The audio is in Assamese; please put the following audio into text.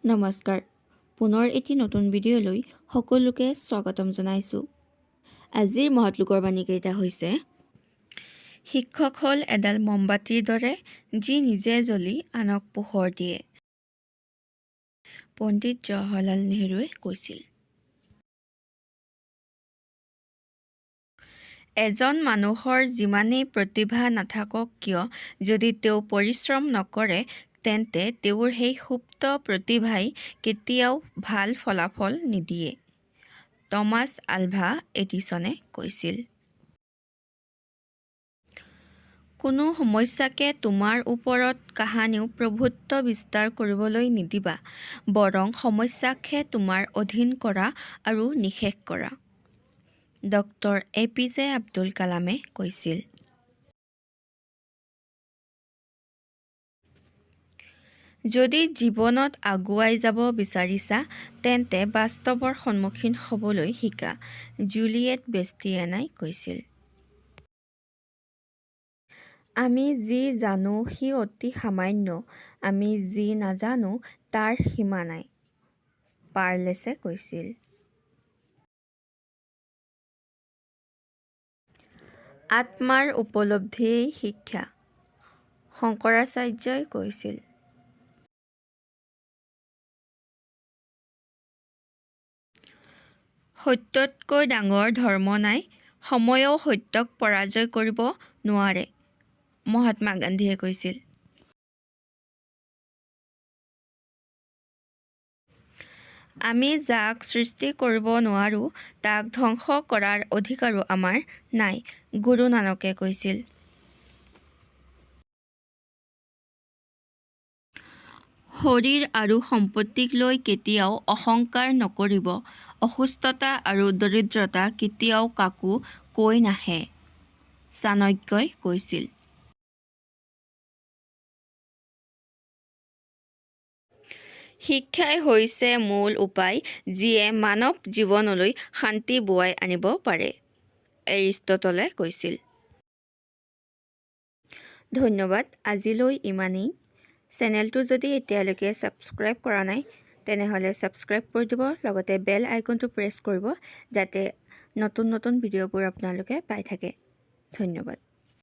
নমস্কাৰ পুনৰ এটি নতুন ভিডিঅ'লৈ সকলোকে স্বাগতম জনাইছোঁ। আজিৰ মহৎলোকৰ বাণীকেইটা হৈছে শিক্ষক হ'ল এডাল মমবাতিৰ দৰে যি নিজে জ্বলি আনক পোহৰ দিয়ে। পণ্ডিত জৱাহৰলাল নেহৰুৱে কৈছিল। এজন মানুহৰ যিমানেই প্ৰতিভা নাথাকক কিয় যদি তেওঁ পৰিশ্ৰম নকৰে তেন্তে তেওঁৰ সেই সুপ্ত প্ৰতিভাই কেতিয়াও ভাল ফলাফল নিদিয়ে। টমাছ আলভা এডিছনে কৈছিল। কোনো সমস্যাকে তোমাৰ ওপৰত কাহানিও প্ৰভুত্ব বিস্তাৰ কৰিবলৈ নিদিবা, বৰং সমস্যাকহে তোমাৰ অধীন কৰা আৰু নিঃশেষ কৰা। ডক্টৰ APJ আব্দুল কালামে কৈছিল। যদি জীৱনত আগুৱাই যাব বিচাৰিছা তেন্তে বাস্তৱৰ সন্মুখীন হ'বলৈ শিকা, জুলিয়েট বেষ্টিয়ানাই কৈছিল। আমি যি জানো সি অতি সামান্য, আমি যি নাজানো তাৰ সীমা নাই, পাৰ্লেছে কৈছিল। আত্মাৰ উপলব্ধিয়েই শিক্ষা, শংকৰাচাৰ্যই কৈছিল। সত্যতকৈ ডাঙৰ ধৰ্ম নাই, সময়েও সত্যক পৰাজয় কৰিব নোৱাৰে, মহাত্মা গান্ধীয়ে কৈছিল। আমি যাক সৃষ্টি কৰিব নোৱাৰোঁ তাক ধ্বংস কৰাৰ অধিকাৰো আমাৰ নাই, গুৰু নানকে কৈছিল। শৰীৰ আৰু সম্পত্তিক লৈ কেতিয়াও অহংকাৰ নকৰিব, অসুস্থতা আৰু দৰিদ্ৰতা কেতিয়াও কাকো কৈ নাহে, চাণক্যই কৈছিল। শিক্ষাই হৈছে মূল উপায় যিয়ে মানৱ জীৱনলৈ শান্তি বোৱাই আনিব পাৰে, এৰিষ্টটলে কৈছিল। ধন্যবাদ, আজিলৈ ইমানেই। চেনেলটো যদি এতিয়ালৈকে ছাবস্ক্ৰাইব কৰা নাই তেনেহ'লে ছাবস্ক্ৰাইব কৰি দিব, লগতে বেল আইকনটো প্ৰেছ কৰিব যাতে নতুন ভিডিঅ'বোৰ আপোনালোকে পাই থাকে। ধন্যবাদ।